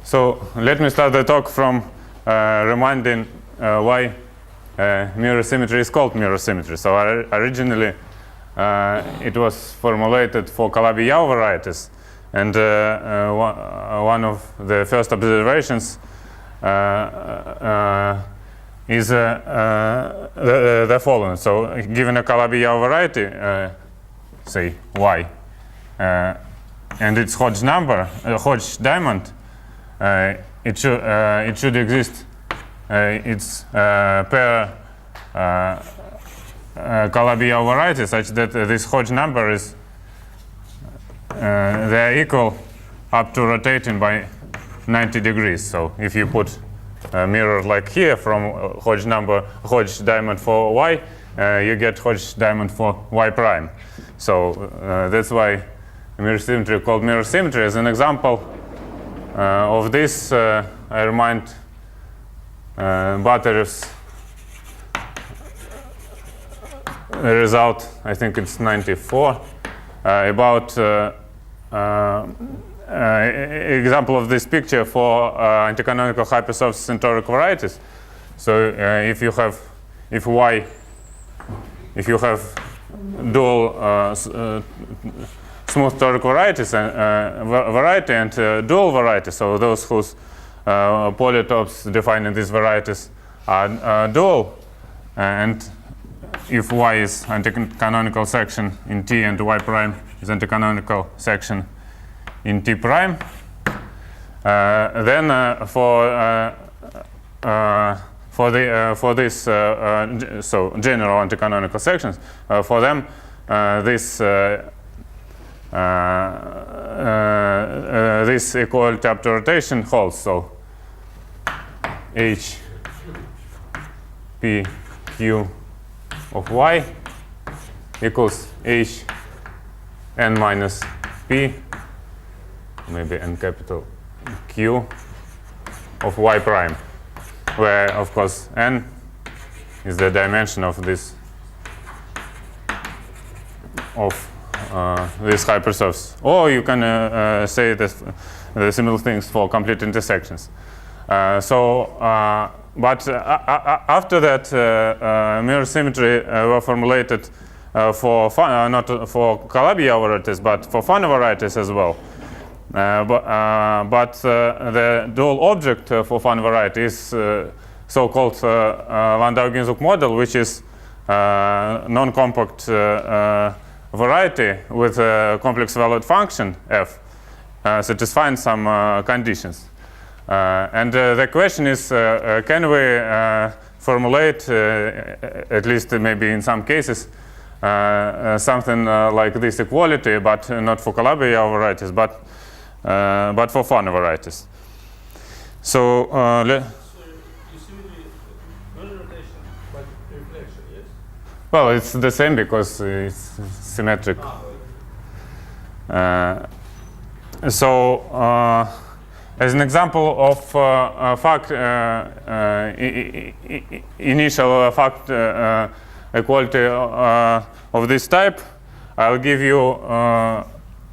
So let me start the talk from reminding why mirror symmetry is called mirror symmetry. So originally it was formulated for Calabi-Yau varieties, and one of the first observations is the following. So given a Calabi-Yau variety, say y, and its Hodge number, Hodge diamond, it should exist its pair Calabi-Yau variety such that this Hodge number is they are equal up to rotating by 90 degrees. So if you put a mirror like here from Hodge diamond for y, you get Hodge diamond for y prime. So that's why mirror symmetry called mirror symmetry. As an example of this, I remind Batter's result, I think it's 94, about example of this picture for anticanonical hypersurface and toric varieties. So if you have dual smooth toric varieties and variety and dual variety, so those whose polytopes defining these varieties are dual, and if y is anticanonical section in T and y prime is anticanonical section in T prime, then for this so general anticanonical sections, for them this equality up to rotation holds. So H P Q of y equals H n minus P, maybe n capital Q of y prime, where of course n is the dimension of this hypersurface. Or you can say this, the similar things for complete intersections. But after that, mirror symmetry were formulated for not for Calabi-Yau varieties, but for Fano varieties as well. But the dual object for Fano variety is so-called Landau-Ginzburg model, which is non-compact variety with a complex valued function f satisfying some conditions. And the question is, can we formulate, at least maybe in some cases, something like this equality, but not for Calabi-Yau varieties, but for Fano varieties. So, so you see non-rotation, but reflection, yes? Well, it's the same because it's symmetric. As an example of initial fact equality of this type, I'll give you.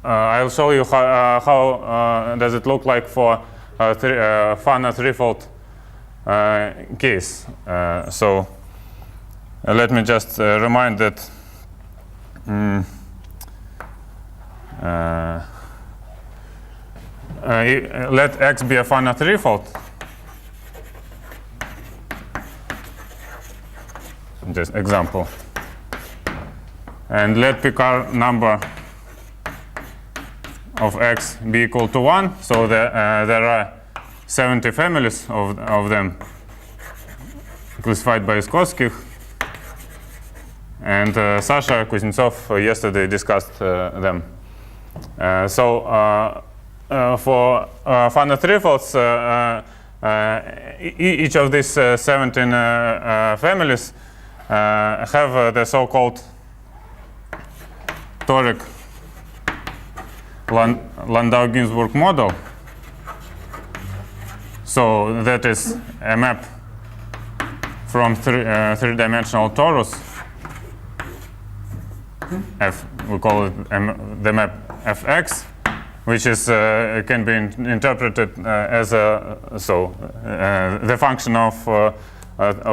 I'll show you how does it look like for Fano threefold case. So let me just remind that. Let X be a Fano threefold. Just example. And let Picard number of X be equal to 1. So there are 70 families of them classified by Iskowskih. And Sasha Kuznetsov yesterday discussed them. For Fano threefolds, each of these 17 families have the so-called toric Landau-Ginzburg model. So that is a map from three-dimensional torus. F, we call it the map Fx, which is can be interpreted as the function of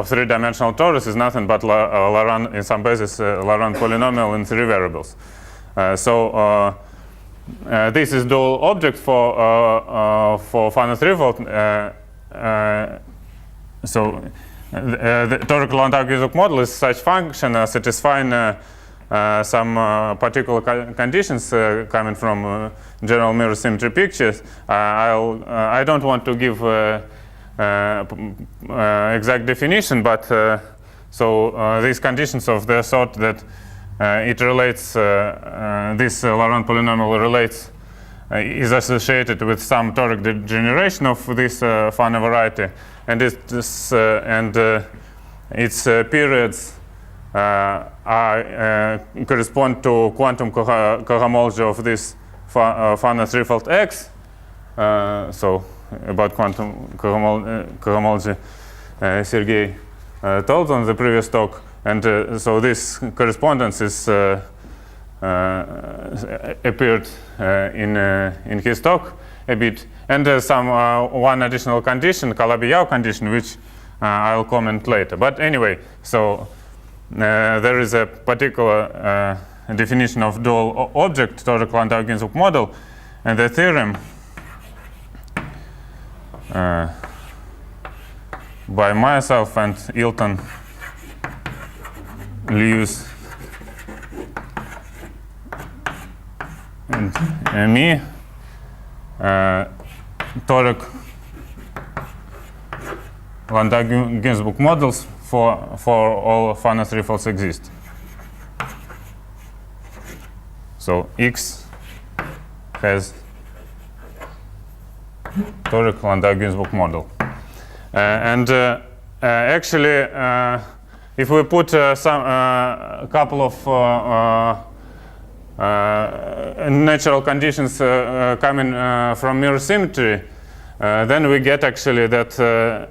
three-dimensional torus is nothing but Laurent, in some basis, Laurent polynomial in three variables. This is dual object for Fano threefold. The toric-Landau-Ginzburg model is such function satisfying some particular conditions coming from general mirror symmetry pictures. I don't want to give exact definition, but these conditions of the sort that it relates, this Laurent polynomial relates, is associated with some toric degeneration of this Fano variety, and its periods correspond to quantum cohomology of this Fano threefold X. About quantum cohomology, Sergei told on the previous talk, and so this correspondence is appeared in his talk a bit, and some one additional condition, Calabi-Yau condition, which I'll comment later. But anyway, so there is a particular definition of dual object, toric-Landau-Ginzburg model, and the theorem by myself and Ilton, Lewis, and me, toric-Landau-Ginzburg models for all Fano threefolds exist. So X has toric-Landau-Ginzburg model. Actually, if we put a couple of natural conditions coming from mirror symmetry, then we get actually that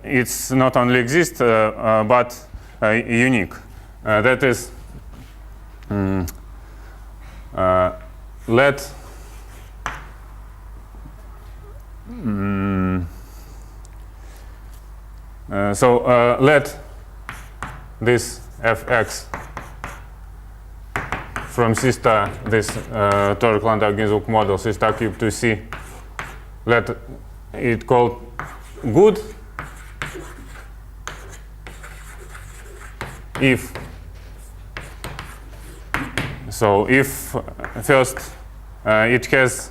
it's not only exist but unique. That is, let let this fx from C star, this toric-Landau-Ginzburg model, C star cube to C, let it called good if first it has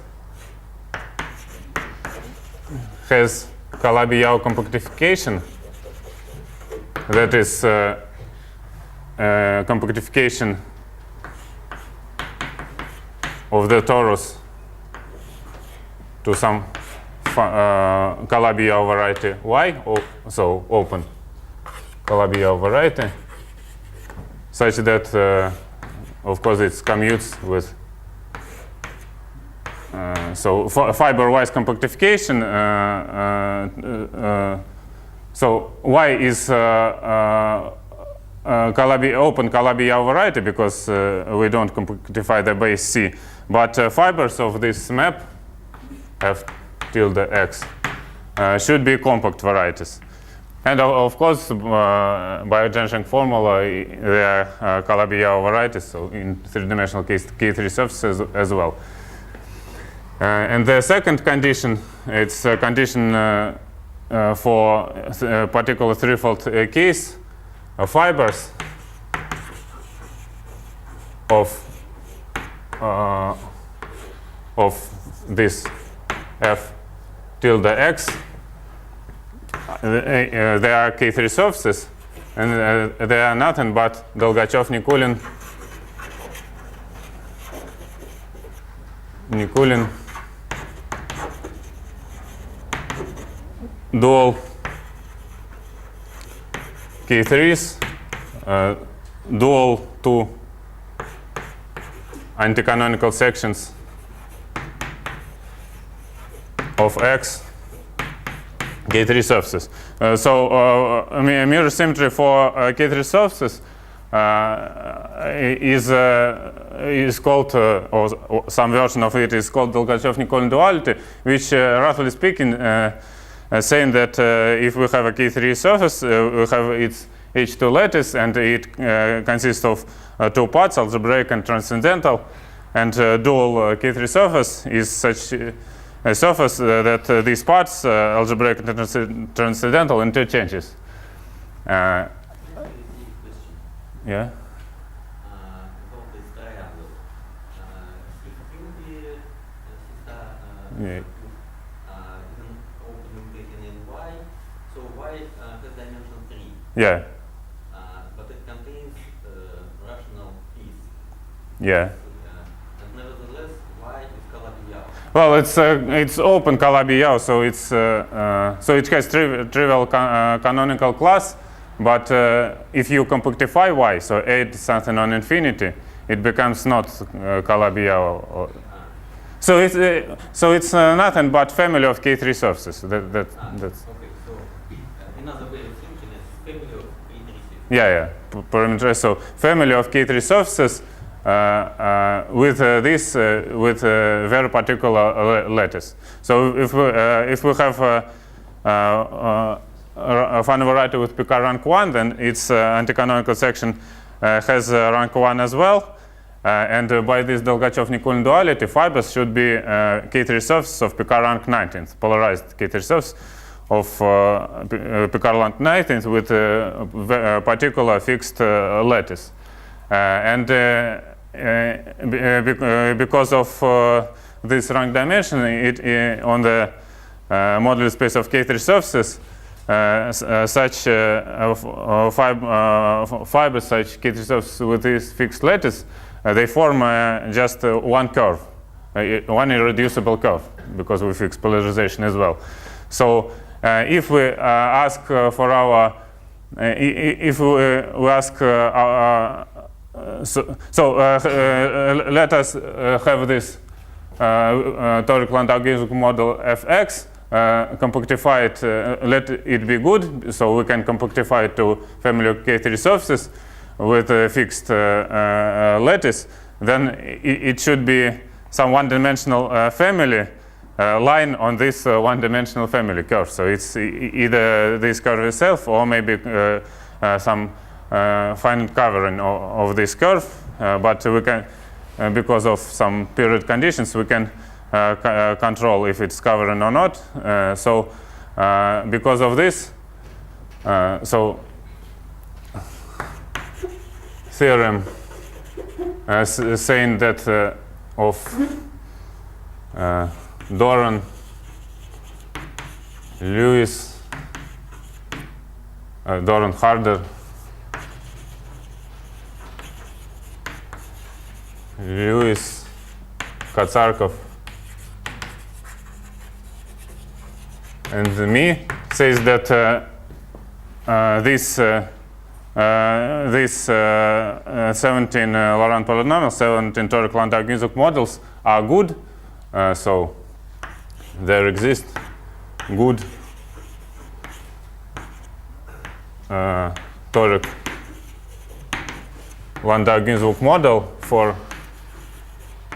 Calabi-Yau compactification, that is compactification of the torus to some Calabi-Yau variety Y, so open Calabi-Yau variety, such that of course it commutes with fiber-wise compactification. So Y is open Calabi-Yau variety because we don't compactify the base C, but fibers of this map F tilde X should be compact varieties. And of course, by Jensen formula, they are Calabi-Yau varieties, so in three-dimensional K3 surfaces as well. And the second condition, it's a condition for a particular threefold case of fibers of this F tilde X. They are K3 surfaces, and they are nothing but Dolgachov-Nikulin dual K3s, dual to anticanonical sections of X K3 surfaces. Mirror symmetry for K3 surfaces is called, or some version of it is called Dolgachov-Nikolin duality, which, roughly speaking, saying that if we have a K3 surface, we have its H2 lattice, and it consists of two parts, algebraic and transcendental, and dual K3 surface is such a surface that these parts, algebraic and transcendental, interchanges. Yeah. Yeah. Yeah. But it contains rational piece. Yeah. And nevertheless, y is Calabi-Yau. Well, it's open Calabi-Yau, so it's so it has trivial canonical class. But if you compactify y, so add something on infinity, it becomes not Calabi-Yau. So it's nothing but family of K3 surfaces. That's. Okay. So another way of thinking is family of K3 surfaces. Yeah. Parameterized. So family of K3 surfaces with with very particular lattice. So if we have a Fano variety with Picard rank 1, then its anticanonical section has rank 1 as well. And by this Dolgachov-Nikolin duality, fibers should be K3 surfaces of Picard rank 19th, polarized K3 surface of Picard rank 19th with a particular fixed lattice. And because of this rank dimension, on the modular space of K3 surfaces, such fibers, such K3 surfaces with this fixed lattice, they form just one curve, one irreducible curve, because we fix polarization as well. So if we ask for our, if we ask let us have this toric Landau-Ginzburg model fx, compactify it, let it be good, so we can compactify it to family of K3 surfaces with a fixed lattice. Then it should be some one-dimensional family line on this one-dimensional family curve. So it's either this curve itself, or maybe some finite covering of this curve. But we can, because of some period conditions, we can control if it's covering or not. So because of this, so theorem saying that of Doran, Lewis, Doran Harder, Lewis, Katsarkov, and me says that this 17 Laurent polynomials, 17 toric Landau-Ginzburg models are good. So there exists good toric Landau-Ginzburg model for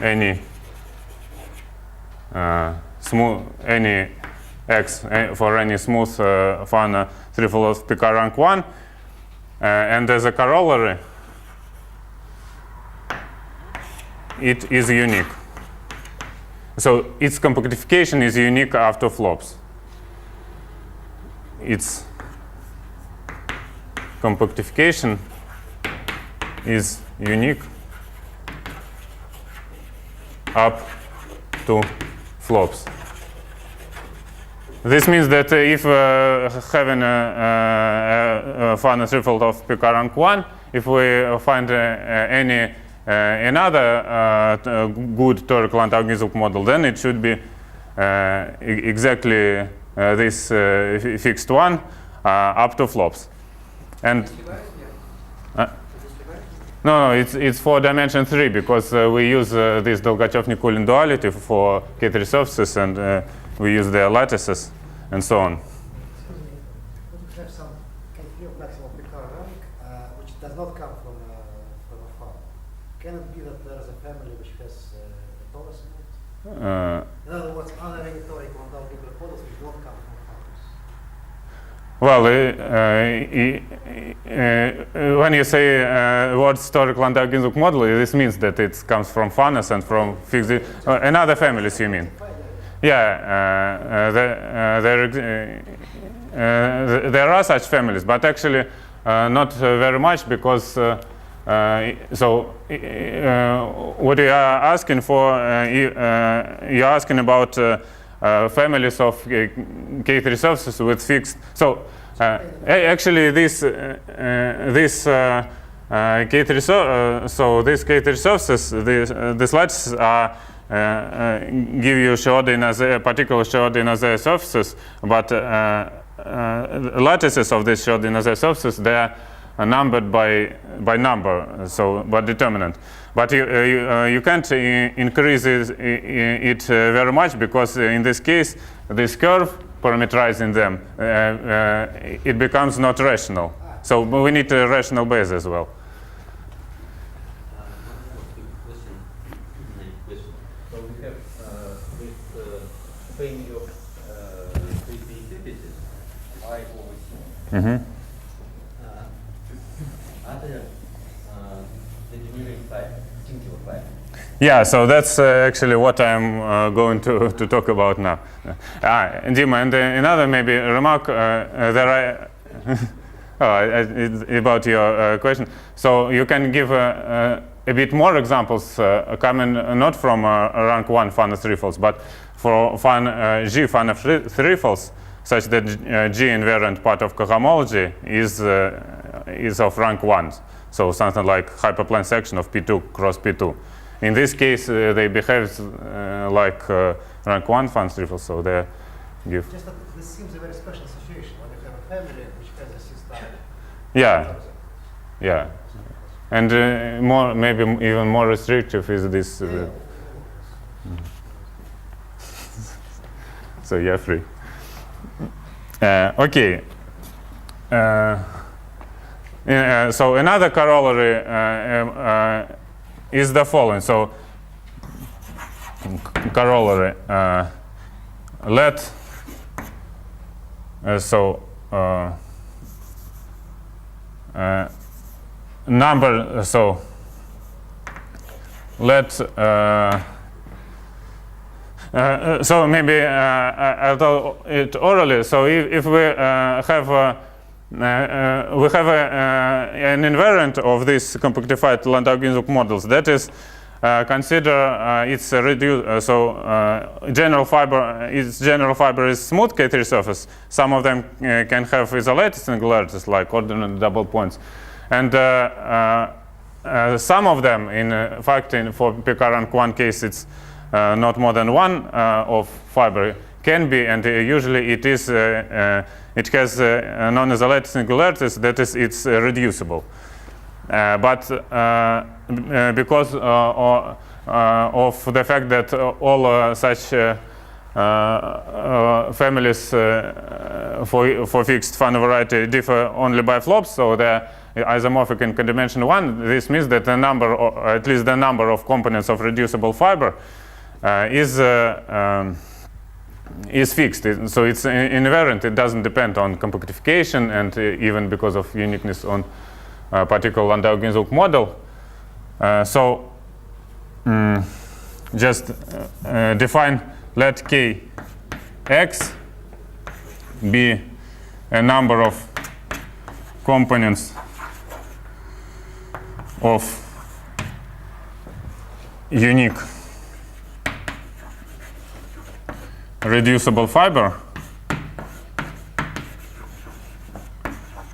any smooth, any x, for any smooth Fano threefold of Picard rank 1. And as a corollary, it is unique. So its compactification is unique after flops. Its compactification is unique up to flops. This means that if having a Fano threefold of Picard rank 1, if we find any another good toric Landau-Ginzburg model, then it should be exactly this fixed one up to flops. And no, it's for dimension 3, because we use this Dolgachov-Nikolin duality for K3 surfaces, and we use their lattices and so on. Would you have some K3 of maximal Picard rank which does not come from a Fano. Can it be that there is a family which has a torus in it? In other words, other rhetorical and algebraic models which don't come from Fanos. Well, when you say word historical and algebraic model, this means that it comes from Fanos and from fixed another families, you mean? Yeah, there are such families, but actually not very much, because what you are asking for, you're asking about families of K3 surfaces with fixed. So actually these K3 so these K3 surfaces, these lattices are give you Schrödinger, particular Schrödinger surfaces, but lattices of these Schrödinger surfaces, they are numbered by number, so by determinant. But you can't increase it very much, because in this case, this curve parameterizing them, it becomes not rational. So we need a rational base as well. So we have this family of varieties, I over C. Mm-hmm. Other degenerate type, singular type. Yeah, so that's actually what I'm going to talk about now. Dima, and another maybe remark there about your question. So you can give a bit more examples coming not from rank 1 Fano threefolds, but for G Fano threefolds, such that G invariant part of cohomology is of rank 1. So something like hyperplane section of P2 cross P2. In this case, they behave like rank 1 Fano threefolds, so they give. Just that this seems a very special situation when you have a family which has a system. Yeah, yeah, and more, maybe even more restrictive is this. So you're free. Okay. So another corollary is the following. So corollary, let number, so let so maybe I'll tell it orally. So if we have an invariant of these compactified Landau-Ginzburg models, that is consider its reduced. Its general fiber is smooth K3 surface. Some of them can have isolated singularities like ordinary double points, and some of them, in fact, for PK rank 1 case, it's not more than one of fiber can be, and usually it is. It has non-isolated singularities. That is, it's reducible. But because of the fact that all such families for fixed Fano variety differ only by flops, so they're isomorphic in dimension 1, this means that the number, or at least the number of components of reducible fiber is fixed. So it's invariant. It doesn't depend on compactification, and even because of uniqueness on particular Landau-Ginzburg model. Just define, let Kx be a number of components of unique reducible fiber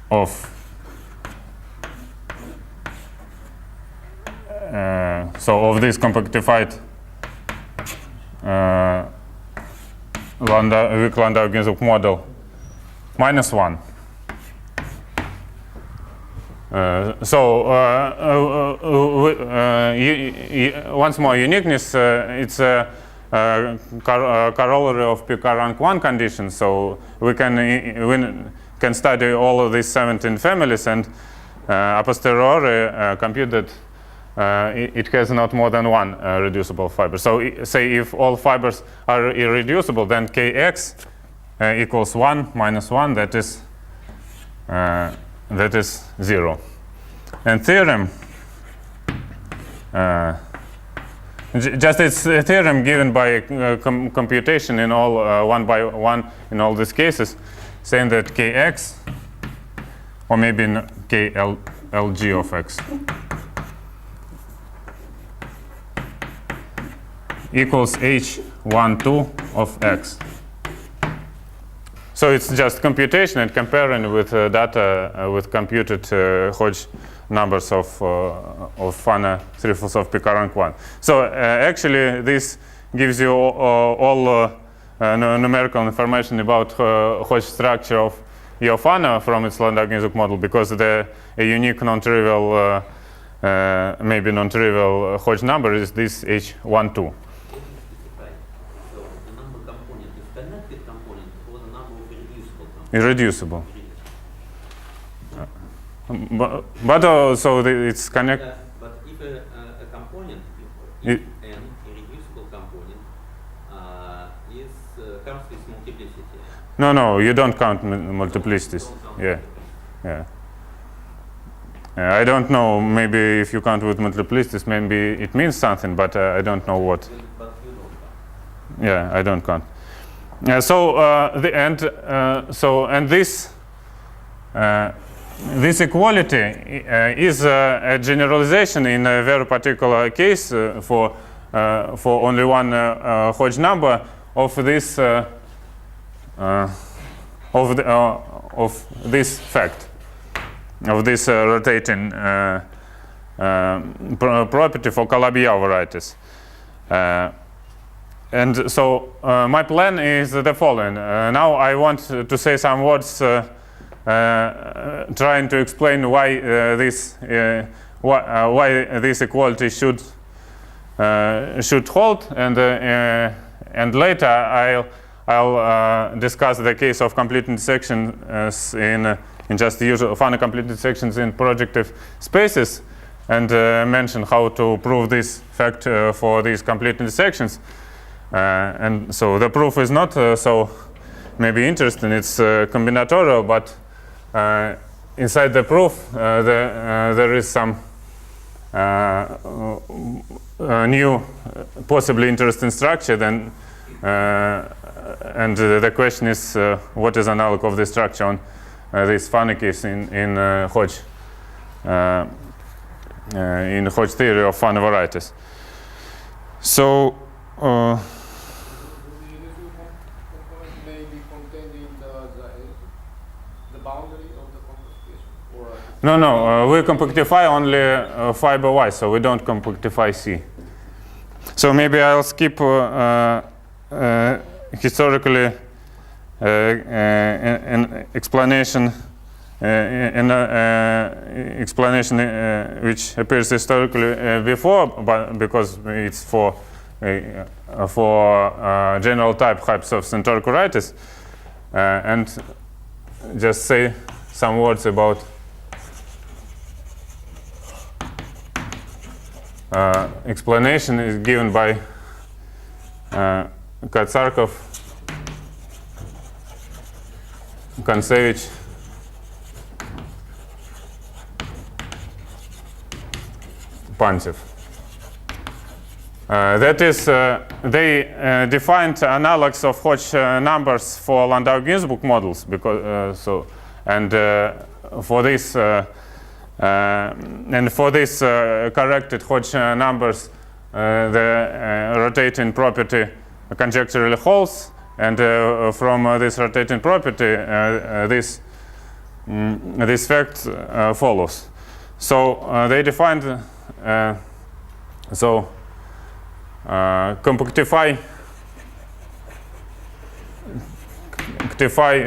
of of this compactified weak Landau-Ginzburg model -1. Once more, uniqueness, it's a corollary of PK rank 1 condition. So we can study all of these 17 families and a posteriori compute that it has not more than one reducible fiber. So say if all fibers are irreducible, then kx equals 1 minus 1, that is 0. And theorem, just it's a theorem given by computation in all 1 by 1 in all these cases, saying that kx, or maybe klg of x, equals h12 of x. So it's just computation and comparing with data with computed Hodge numbers of Fano 3/4 of Pk rank 1. So actually this gives you all numerical information about Hodge structure of your Fano from its Landau-Ginzburg model, because a unique non-trivial, maybe non-trivial Hodge number is this h12. Irreducible. But also it's connected. Yeah, but if a component, if an irreducible component comes with multiplicity. No, you don't count multiplicities. Yeah. I don't know. Maybe if you count with multiplicities, maybe it means something, but I don't know what. But you don't count. Yeah, I don't count. This equality is a generalization in a very particular case for only one Hodge number of this of this fact, of this rotating property for Calabi-Yau varieties. And so my plan is the following. Now I want to say some words trying to explain why why this equality should hold, and later I'll discuss the case of complete intersections in just the usual Fano complete intersections in projective spaces, and mention how to prove this fact for these complete intersections. And so the proof is not so maybe interesting. It's combinatorial, but inside the proof there is some new, possibly interesting structure. Then, and the question is, what is analog of this structure on this Fano case in Hodge theory of Fano varieties? So. No, we compactify only fiber-wise, so we don't compactify C. So maybe I'll skip historically an explanation, which appears historically before, but because it's for general types of centauric varieties, and just say some words about explanation is given by Katsarkov, Kontsevich, Pantev. That is, they defined analogs of Hodge numbers for Landau-Ginzburg models, because for this corrected Hodge numbers, the rotating property conjecturally holds, and from this rotating property, this fact follows. So they defined compactify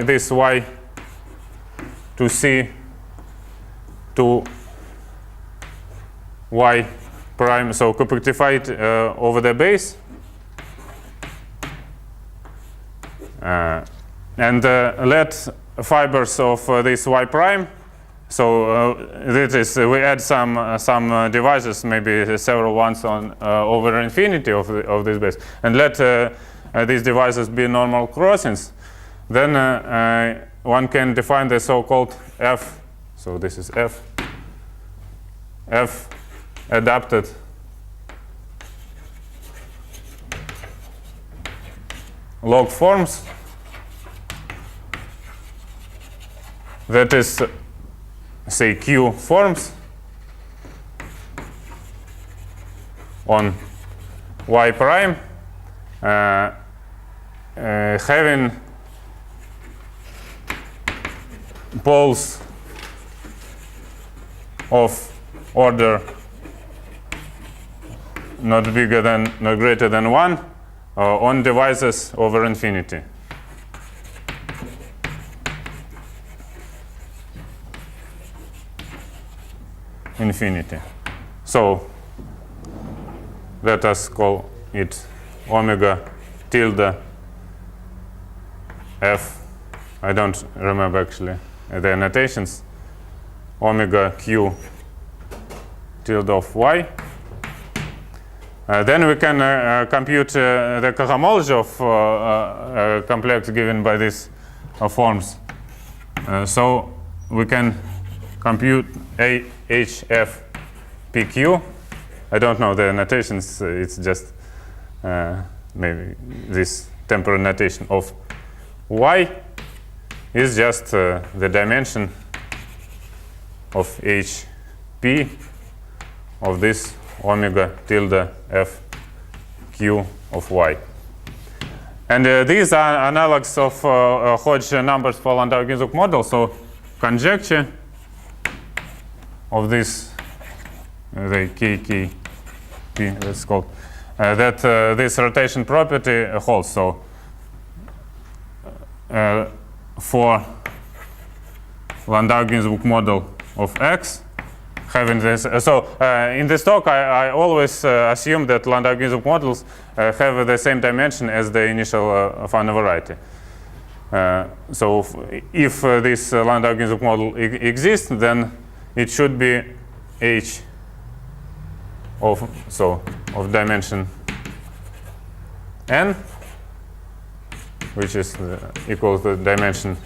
this y to C to y prime, so compactify it over the base, and let fibers of this y prime So this is we add some divisors, maybe several ones on over infinity of this base, and let these divisors be normal crossings. Then one can define the so-called f. So this is f adapted log forms. That is, say, Q forms on y prime having poles of order not greater than 1 on divisors over infinity. So let us call it omega tilde f. I don't remember actually the annotations. Omega q tilde of y. Then we can compute the cohomology of complex given by these forms. So we can compute AHF PQ. I don't know the notations, it's just maybe this temporal notation of y is just the dimension of HP of this omega tilde f q of y. And these are analogs of Hodge numbers for Landau-Ginzburg model. So conjecture of this, the KKP, that's called, that this rotation property holds. So for Landau-Ginzburg model of X, having this, in this talk I always assume that Landau-Ginzburg models have the same dimension as the initial Fano variety. So if this Landau-Ginzburg model exists, then it should be H of dimension n, which is equal to the dimension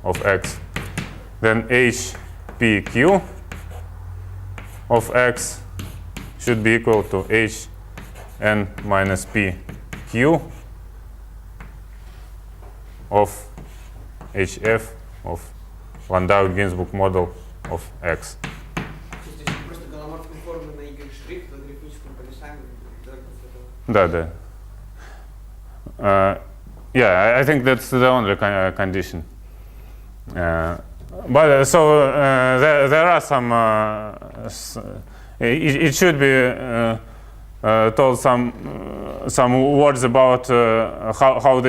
of X. Then H P Q of X should be equal to H n minus P Q of HF of Landau-Ginzburg model of X. Yeah, I think that's the only condition. But there are some. It should be told some words about how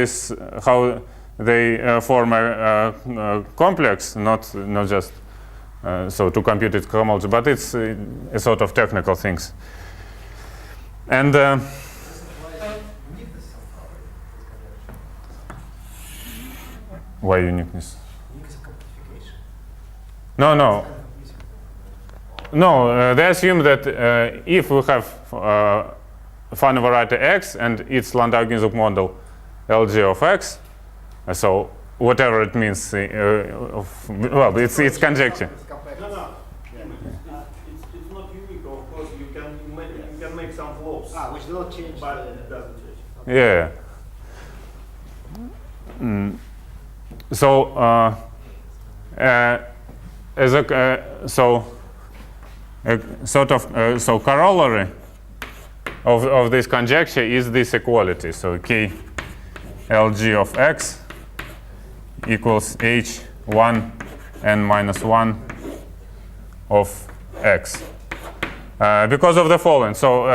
they form a complex, not just so to compute its cohomology, but it's a sort of technical things. And why uniqueness? No. They assume that if we have Fano variety X and its Landau-Ginzburg model LG of X, so whatever it means, well, it's conjecture. No. It's not unique, of course. You can make some flaws. Which don't change, but it doesn't change. Yeah. So as a sort of corollary of this conjecture is this equality. So K LG of X equals H1 n minus 1 of X. Because of the following. So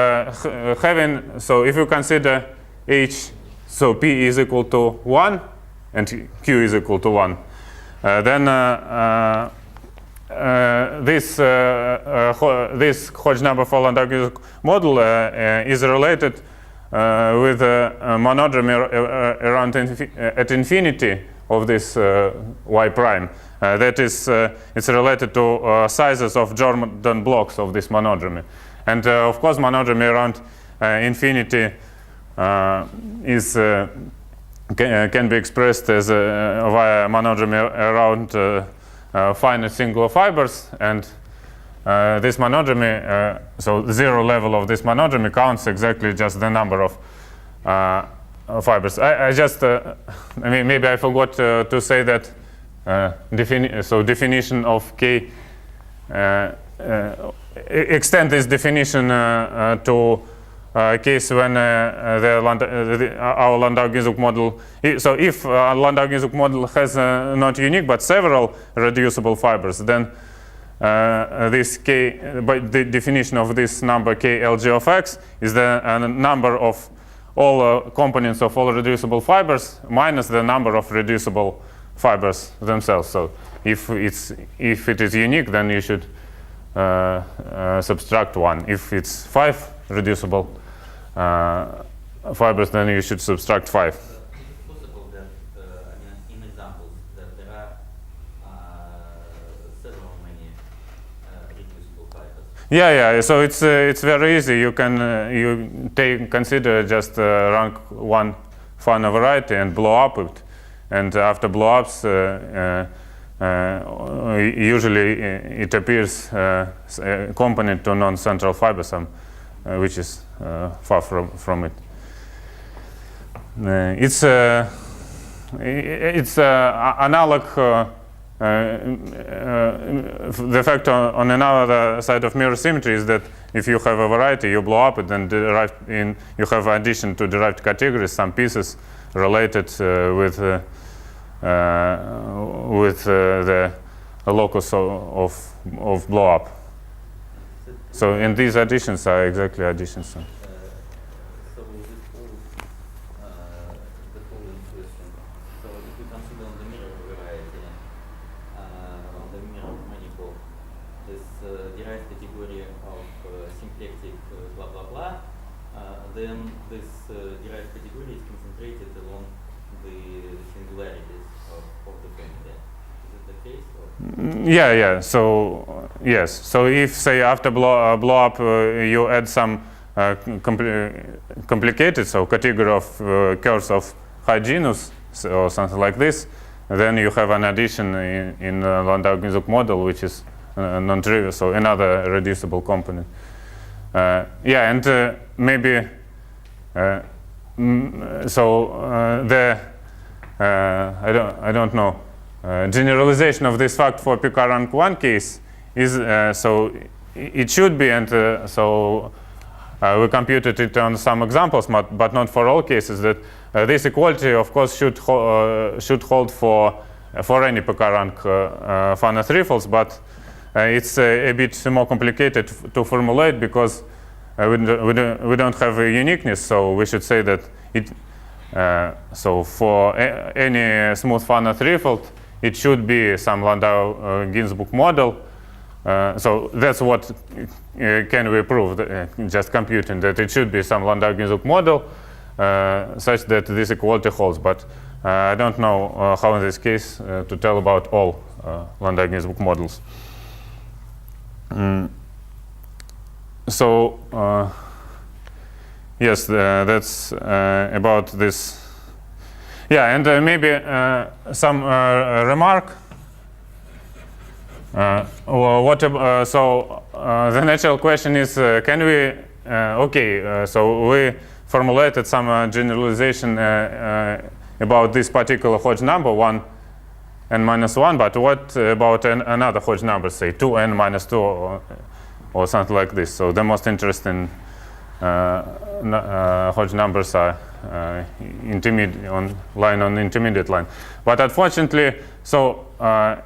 if you consider H, so P is equal to 1 and Q is equal to 1, then this Hodge number for Landau-Ginzburg model is related with monodromy around at infinity of this y prime. that is, it's related to sizes of Jordan blocks of this monodromy. And of course, monodromy around infinity can be expressed as via monodromy around finite singular fibers, and this monodromy, so the zero level of this monodromy counts exactly just the number of fibers. I just, I mean, maybe I forgot to say that definition of K, extend this definition to case when our Landau-Ginzburg model, so if Landau-Ginzburg model has not unique but several reducible fibers, then this K, by the definition of this number KLG of X is the number of all components of all reducible fibers minus the number of reducible fibers themselves. So if it is unique, then you should subtract 1. If it's 5 reducible fibers, then you should subtract 5. Is it possible that, in examples, that there are several many reducible fibers? Yeah. So it's very easy. You can consider just rank 1 Fano variety and blow up it, and after blow-ups, usually it appears a component to non-central fiber sum, which is far from it. It's analog. The fact on another side of mirror symmetry is that if you have a variety, you blow up it, then you have addition to derived categories, some pieces related with the locus of blow up. So, and these additions are exactly additions. So this holds the following question. So if we consider on the mirror variety, on the mirror manifold, this derived category of symplectic blah blah blah, then this derived category is concentrated along the singularities of the family. Is it the case? Or? Yeah. So yes. So if, say, after blow up, you add some complicated, so category of curves of high genus or something like this, then you have an addition in Landau-Ginzburg model, which is non-trivial, so another reducible component. And maybe I don't know. Generalization of this fact for PK rank 1 case is so it should be, and so we computed it on some examples, but not for all cases. That this equality, of course, should hold for any PK rank Fano threefolds, but it's a bit more complicated to formulate because we don't have a uniqueness. So we should say that it. So for any smooth Fano threefold, it should be some Landau-Ginzburg model. So that's what can we prove, just computing that it should be some Landau-Ginzburg model such that this equality holds. But I don't know how in this case to tell about all Landau-Ginzburg models. So yes, that's about this. Yeah, and maybe some remark. The natural question is, can we? So we formulated some generalization about this particular Hodge number 1 n minus 1. But what about another Hodge number, say 2n minus 2 or something like this? So the most interesting Hodge numbers are intermediate on intermediate line. But unfortunately, so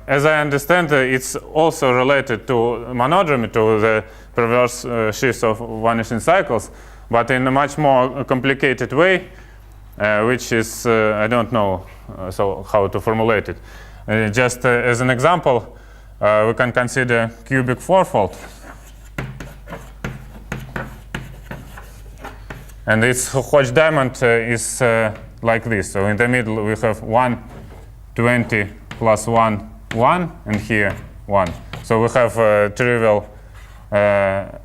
as I understand, it's also related to monodromy, to the perverse shifts of vanishing cycles, but in a much more complicated way, which is I don't know so how to formulate it. Just as an example, we can consider cubic fourfold. And its Hodge diamond is like this. So in the middle we have 1, 20 plus 1 1 and here 1. So we have a trivial Lefschetz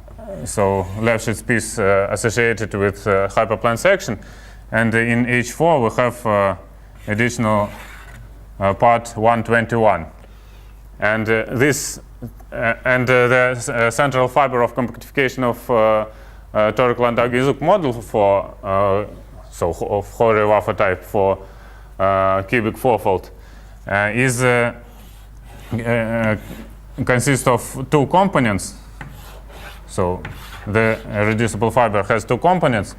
piece associated with hyperplane section, and in H4 we have additional part 121, and the central fiber of compactification of toric-Landau-Ginzburg model for of Horry-Waffer type for cubic fourfold consists of two components. So the reducible fiber has two components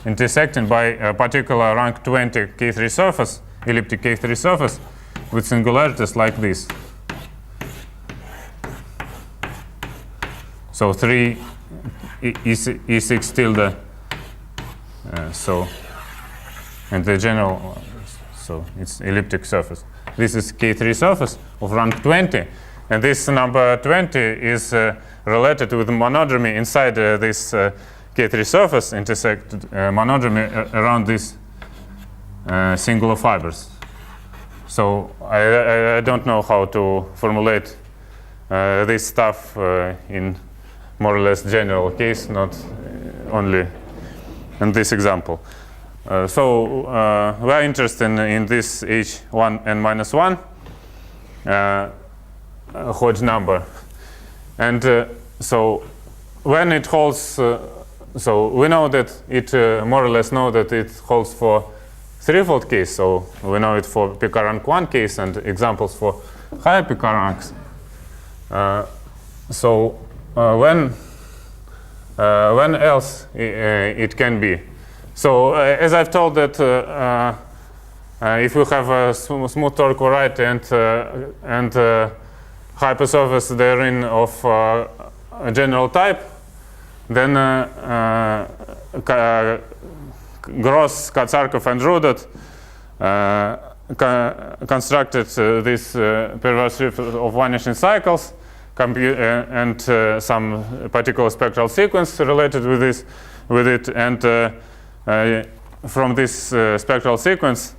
intersecting by a particular rank 20 K3 surface, elliptic K3 surface, with singularities like this. So 3 E6 tilde. And the general, so it's elliptic surface. This is K3 surface of rank 20, and this number 20 is related with monodromy inside this K3 surface, intersected monodromy around these singular fibers. So I don't know how to formulate this stuff in more or less general case, not only in this example. So we are interested in this H1 n minus 1 Hodge number. And so when it holds, so we know that it more or less know that it holds for threefold case. So we know it for pk rank 1 case and examples for higher pk ranks. So when else it can be? So as I've told that if we have a smooth toric variety and hypersurface therein of general type, then Gross, Katsarkov, and Rudot constructed this perverse shift of vanishing cycles and some particular spectral sequence related with it, and from this spectral sequence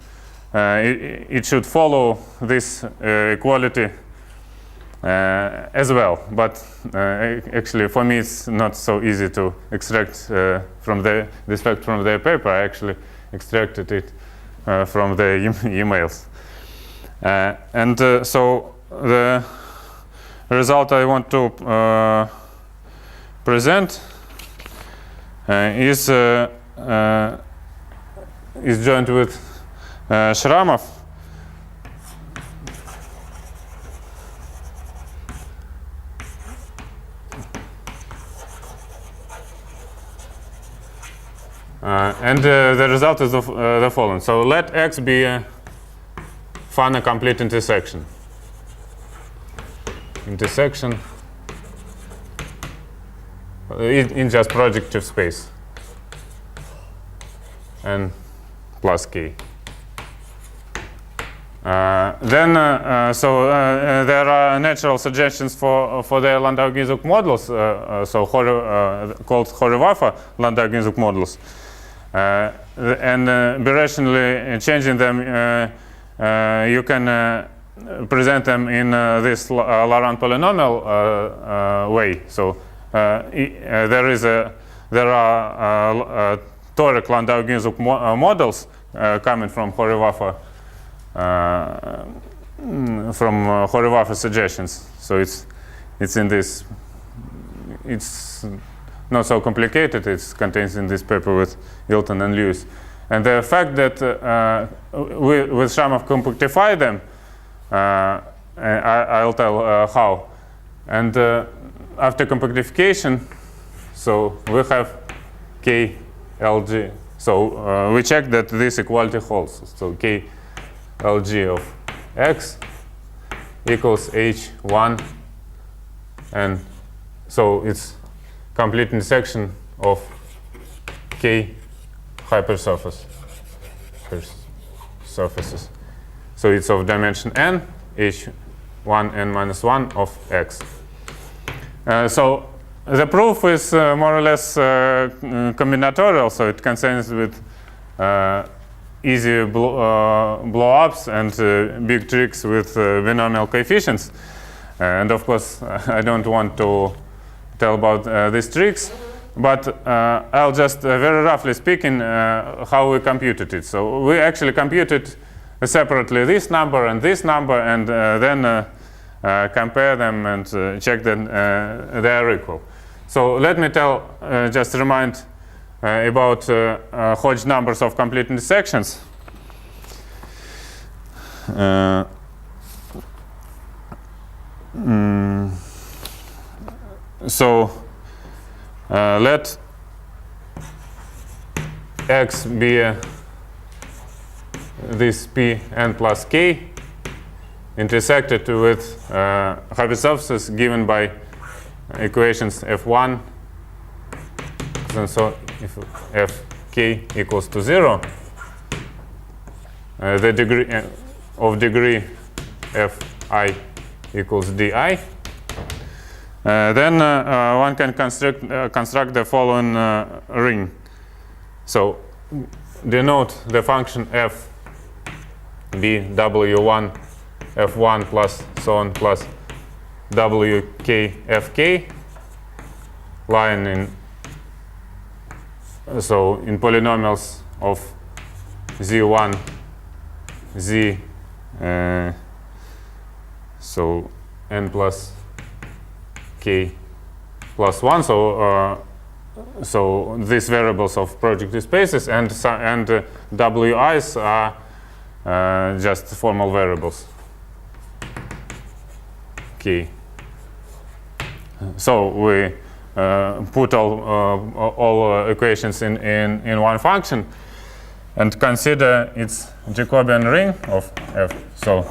it should follow this equality as well, but actually for me it's not so easy to extract from this fact from their paper. I actually extracted it from the emails, and so the result I want to present is joined with Shramov. And the result is the following. So let X be a Fano complete intersection. In just projective space. And plus K. Then there are natural suggestions for the Landau-Ginzburg models, called Horry-Waffer Landau-Ginzburg models. And birationally changing them, you can present them in this Laurent polynomial way. So there are toric Landau-Ginzburg models coming from Horry-Waffer suggestions. So it's in this. It's not so complicated. It's contained in this paper with Hilton and Lewis. And the fact that with Shramov compactify them, I'll tell how. And after compactification, so we have K LG. So we check that this equality holds. So K LG of X equals H1, and so it's complete intersection of K hypersurfaces. So it's of dimension n, H1 n minus 1 of X. So the proof is more or less combinatorial, so it concerns with easy blow-ups and big tricks with binomial coefficients. And of course, I don't want to tell about these tricks, but I'll just very roughly speaking how we computed it. So we actually computed separately this number, and then compare them and check that they are equal. So let me just remind about Hodge numbers of complete intersections. So let X be this P n plus K intersected with happy surfaces given by equations F1. And so if Fk equals to 0, the degree of degree Fi equals di. Then one can construct the following ring. So denote the function f be w1 f1 plus so on plus wk fk lying in polynomials of z1 z so n plus k plus 1, so these variables of projective spaces and wi's are just formal variables. Okay. So we put all equations in one function and consider its Jacobian ring of f. So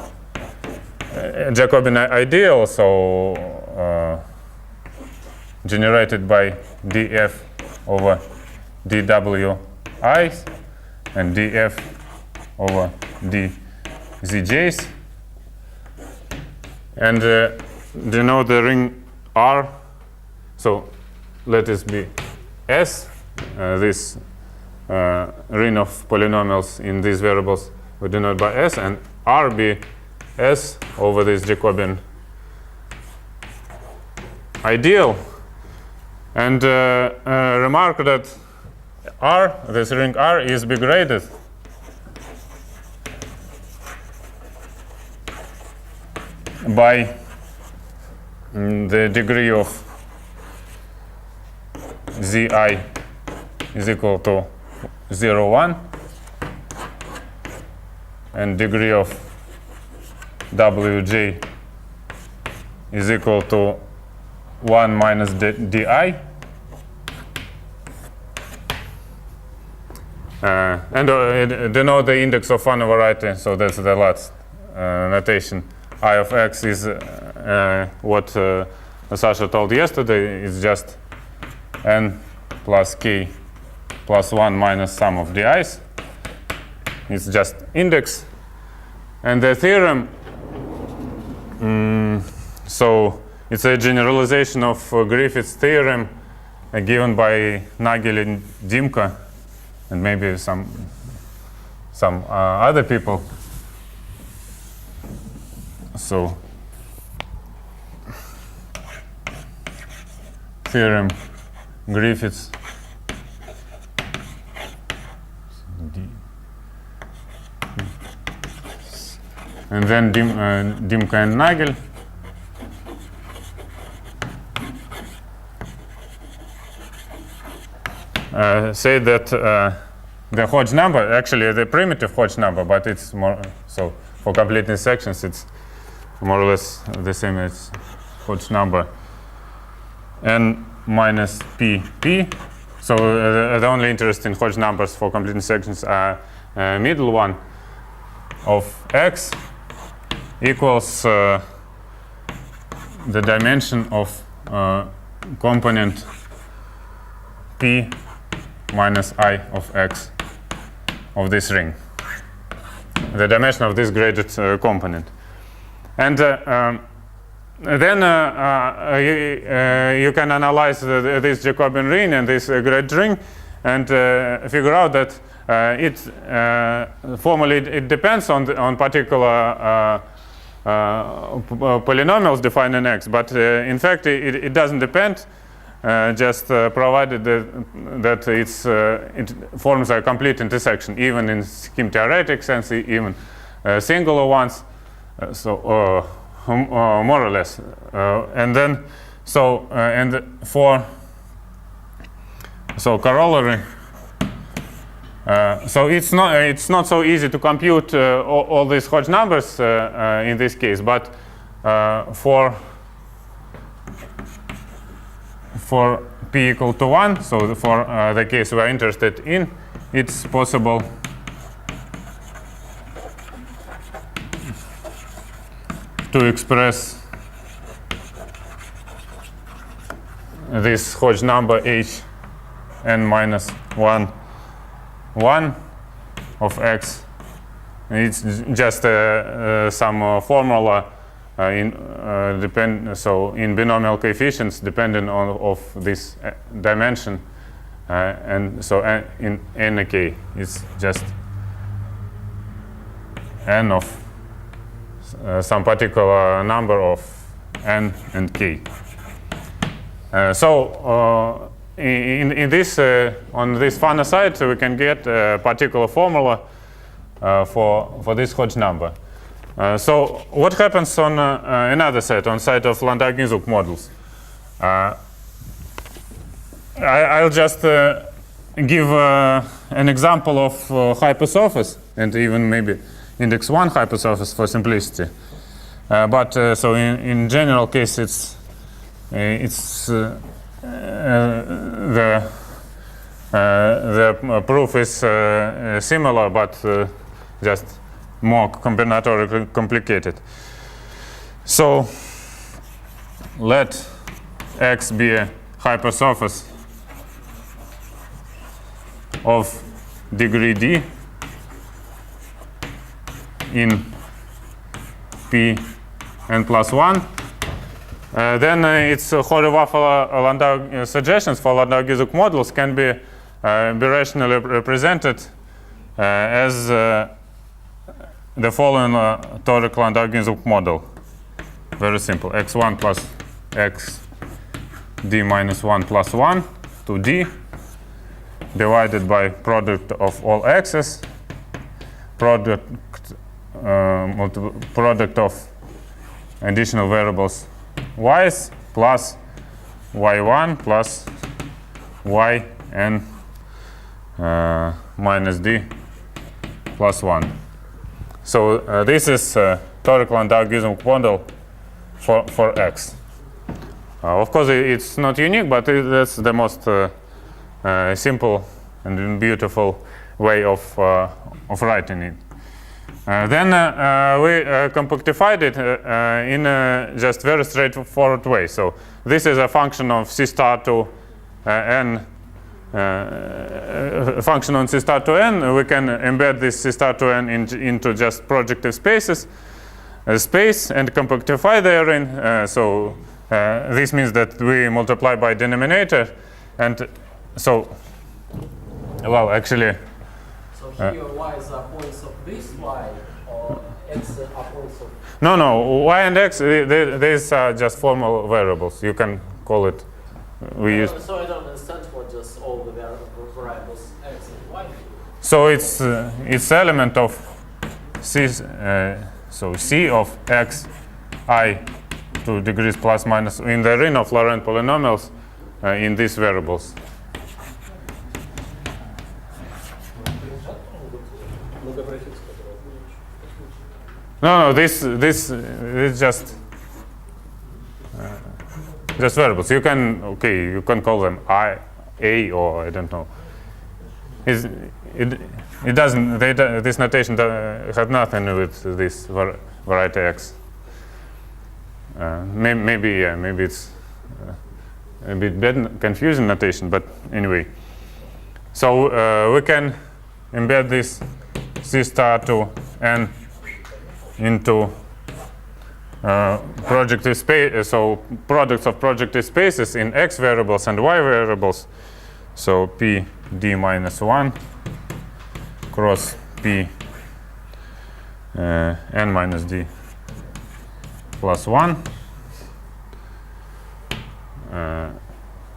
Jacobian ideal, so generated by df over dwi and df over dzj's, and denote the ring R. So let this be S, this ring of polynomials in these variables we denote by S, and R be S over this Jacobian ideal. And remark that R, this ring R, is B-graded by the degree of Zi is equal to 0, 1, and degree of Wj is equal to 1 minus di. And denote the index of Fano variety, so that's the last notation. I of x is what Sasha told yesterday, is just n plus k plus 1 minus sum of di's. It's just index. And the theorem, so it's a generalization of Griffith's theorem given by Nagel and Dimka, and maybe some other people. So theorem Griffiths and then Dimka and Nagel. Say that the Hodge number, actually the primitive Hodge number, but it's more, so for complete intersections it's more or less the same as Hodge number, n minus p. So the only interest in Hodge numbers for complete intersections are middle one of x equals the dimension of component p minus I of x of this ring, the dimension of this graded component. And then you can analyze this Jacobian ring and this graded ring and figure out that formally it depends on particular polynomials defined in X, but in fact it doesn't depend, just provided that it forms a complete intersection, even in scheme theoretic sense, even singular ones, more or less, and then corollary. So it's not so easy to compute all these Hodge numbers in this case, but for p equal to 1, so for the case we are interested in, it's possible to express this Hodge number h n minus 1 of X. It's just some formula in binomial coefficients depending on this dimension, and so in n k it's just n of some particular number of n and k. In this on this Fano side, we can get a particular formula for this Hodge number. So what happens on another set, on side of Landau-Ginzburg models? I'll just give an example of hypersurface, and even maybe index 1 hypersurface for simplicity. But so in general case, it's the proof is similar, but just more combinatorically complicated. So let X be a hypersurface of degree d in P n plus 1. Then its Hodge-Wafel suggestions for Landau-Ginzburg models can be rationally represented as the following toric Landau-Ginzburg model. Very simple: x1 plus x d minus 1 plus 1 to d divided by product of all x's, product of additional variables y's plus y1 plus yn minus d plus 1. So this is toric Landau-Ginzburg model for X. Of course, it's not unique, but that's the most simple and beautiful way of writing it. Then we compactified it in a just very straightforward way. So this is a function of C star to n, function on C star to n. We can embed this C star to n into just projective spaces, space, and compactify therein. So this means that we multiply by denominator, and so, well, actually. So here y's are points of this y, or x are points of... No, y and x, these are just formal variables. You can call it, So I don't understand what just all the variables x and y. So it's element of c, so c of x I to degrees plus minus in the ring of Laurent polynomials in these variables. No, this is just variables. You can call them a, or I don't know. It doesn't. This notation has nothing with this variety X. Maybe it's a bit bad, confusing notation, but anyway. So we can embed this C star to n into projective space, so products of projective spaces in x variables and y variables So P d minus 1 cross P n minus d plus 1.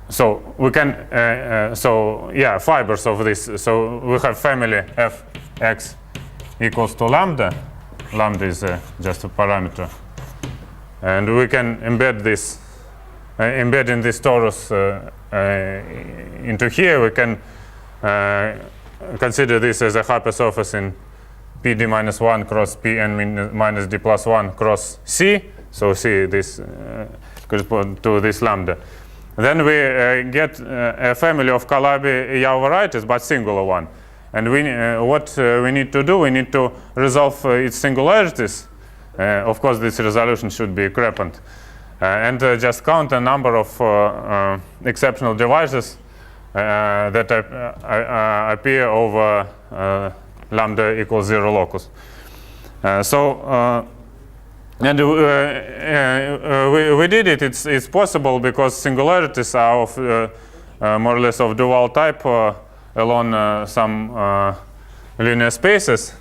So we can, fibers of this. So we have family fx equals to lambda. Lambda is just a parameter. And we can embed this, embedding this torus into here. We can consider this as a hypersurface in Pd minus 1 cross Pn minus d plus 1 cross C. So C this corresponds to this lambda. Then we get a family of Calabi-Yau varieties, but singular one. And what we need to do, we need to resolve its singularities. Of course, this resolution should be crescent. And just count a number of exceptional devices that appear over lambda equals 0 locus. We did it. It's possible because singularities are of more or less of dual type along some linear spaces,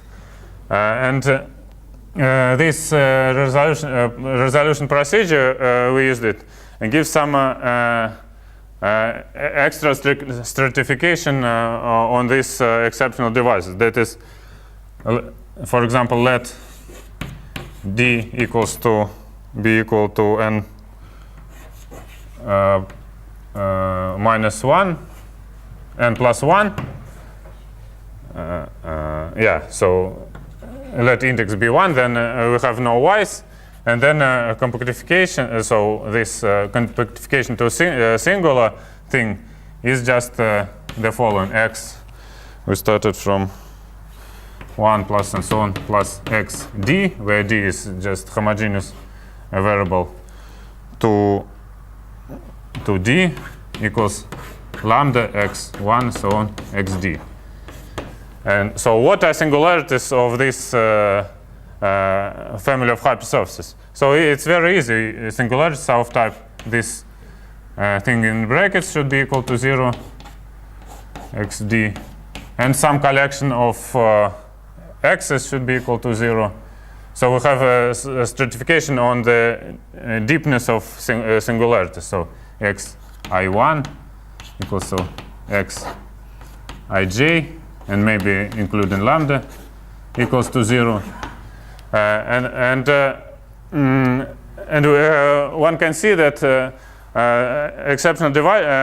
and this resolution procedure we used it and gives some extra stratification on these exceptional devices. That is, for example, let d equals to be equal to n minus 1, n plus 1. So let index be 1, then we have no y's, and then compactification. So this compactification to singular thing is just the following: x. We started from 1 plus and so on plus x d, where d is just homogeneous variable, to d equals lambda x1 so on xd. And so what are singularities of this family of hypersurfaces? So it's very easy. Singularities are of type this thing in brackets should be equal to 0 xd, and some collection of x's should be equal to 0. So we have a stratification on the deepness of singularities. So xi1 equals to xij, and maybe including lambda equals to 0. And one can see that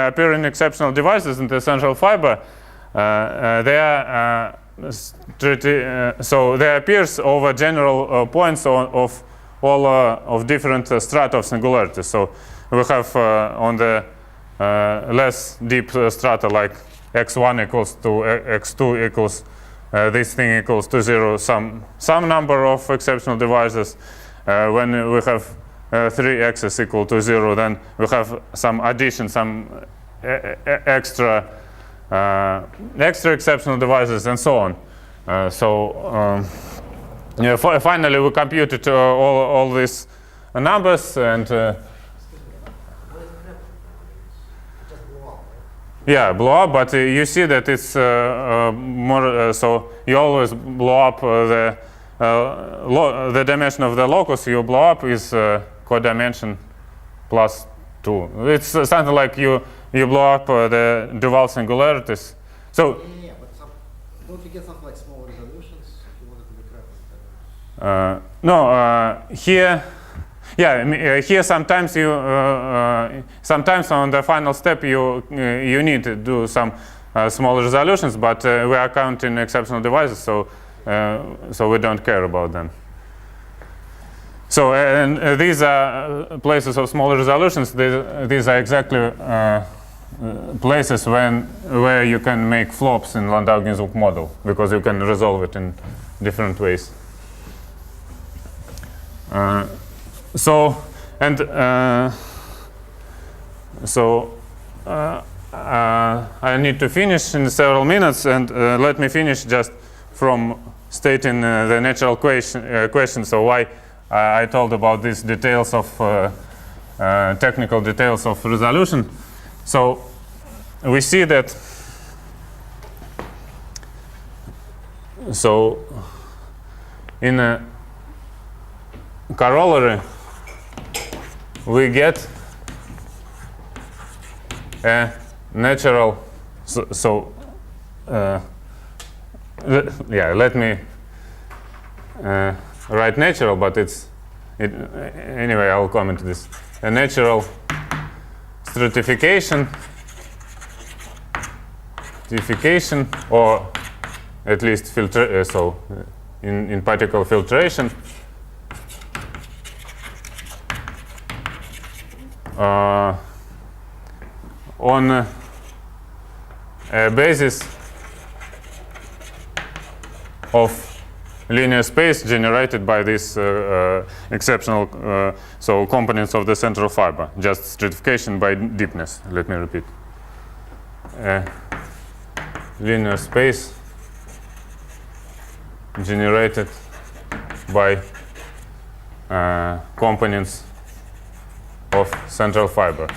appearing exceptional devices in the central fiber, so there appears over general points of all of different strata of singularities. So we have on the less deep strata like x1 equals to x2 equals this thing equals to 0 some number of exceptional devices. When we have 3 x's equal to 0, then we have some addition, some extra exceptional devices, and so on. Finally, we computed all these numbers, and blow up. But you see that it's more. So you always blow up the dimension of the locus. You blow up is codimension plus 2. It's something like you blow up the Duval singularities. So but don't you get something like small resolutions if you want it to be crescent? Here sometimes sometimes on the final step you need to do some small resolutions, but we are counting exceptional devices, so we don't care about them. So and these are places of small resolutions. These are exactly places where you can make flops in Landau-Ginzburg model, because you can resolve it in different ways. I need to finish in several minutes, and let me finish just from stating the natural question. So why I told about these details of technical details of resolution. So we see that so in a corollary we get a natural let me write natural, but anyway, I'll comment this. A natural stratification, or at least in particle filtration on a basis of linear space generated by this exceptional components of the central fiber, just stratification by deepness. Let me repeat. Linear space generated by components of central fiber.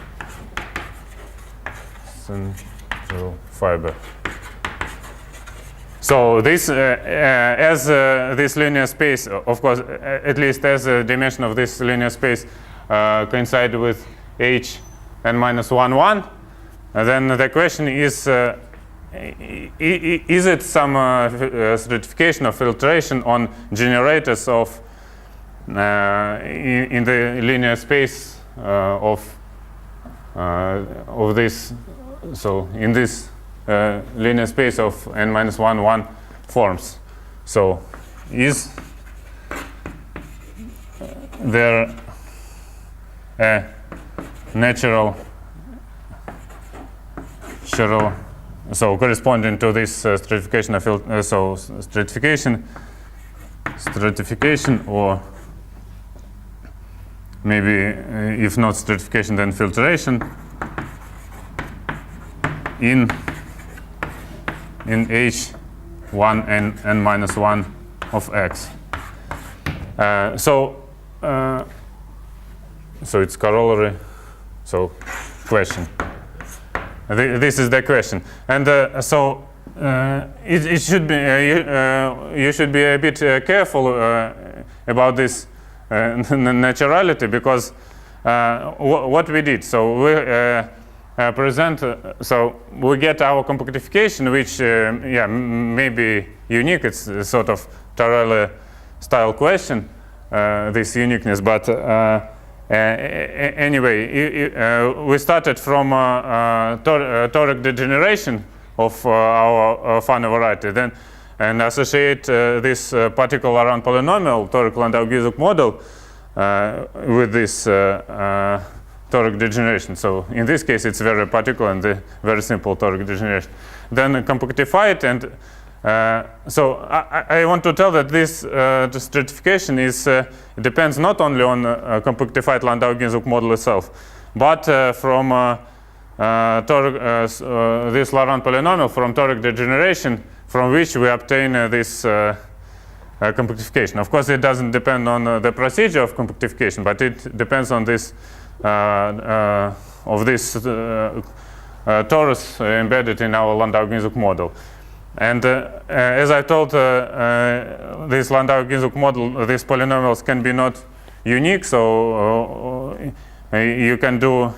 So this, as this linear space, of course, at least as the dimension of this linear space coincide with h n minus 1, 1, then the question is it some stratification or filtration on generators of in the linear space of this, so in this linear space of n minus 1, 1 forms. So is there a natural so corresponding to this stratification of stratification, or maybe if not stratification then filtration in h1 and n minus 1 of x. So it's corollary. So question. This is the question, and it should be you should be a bit careful about this naturality, because what we did. So we present. So we get our compactification, which may be unique. It's a sort of Torelli style question, this uniqueness, but. Anyway, we started from toric degeneration of our Fano variety, then and associate this particle around polynomial toric Landau-Giesecke model with this toric degeneration. So in this case, it's very particular and very simple toric degeneration. Then compactify it, and so I want to tell that this stratification is depends not only on compactified Landau-Giesecke model itself, but from this Laurent polynomial from toric degeneration, from which we obtain this compactification. Of course, it doesn't depend on the procedure of compactification, but it depends on this of this torus embedded in our Landau-Giesecke model. And as I told, this Landau-Giesecke model, these polynomials can be not unique, so you can do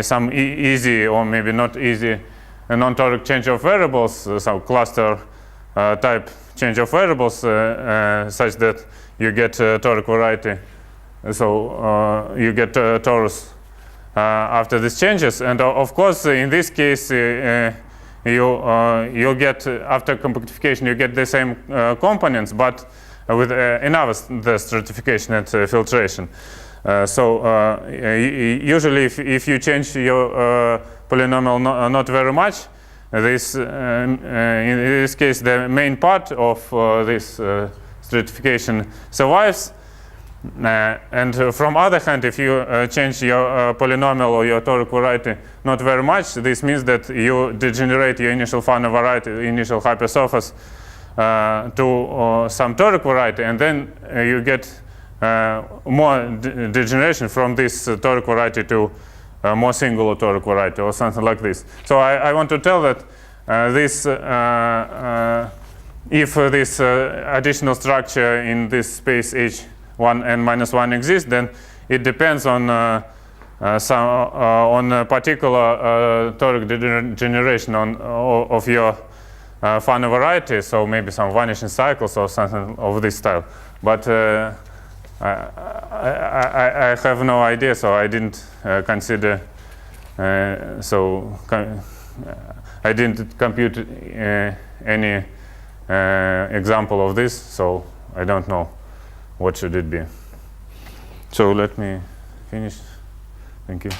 some easy or maybe not easy non-toric change of variables, so cluster type change of variables, such that you get toric variety. So you get torus after these changes, and of course in this case you'll get after compactification you get the same components, but with another stratification and filtration. Usually if you change your polynomial not very much, this in this case the main part of this stratification survives. And from other hand, if you change your polynomial or your toric variety not very much, this means that you degenerate your initial Fano variety, initial hypersurface, to some toric variety, and then you get more degeneration from this toric variety to more singular toric variety or something like this. So I want to tell that if this additional structure in this space H1 n minus 1 exists, then it depends on a particular toric degeneration of your Fano variety, so maybe some vanishing cycles or something of this style. But I have no idea, so I didn't consider. I didn't compute any example of this, so I don't know what should it be. So let me finish. Thank you.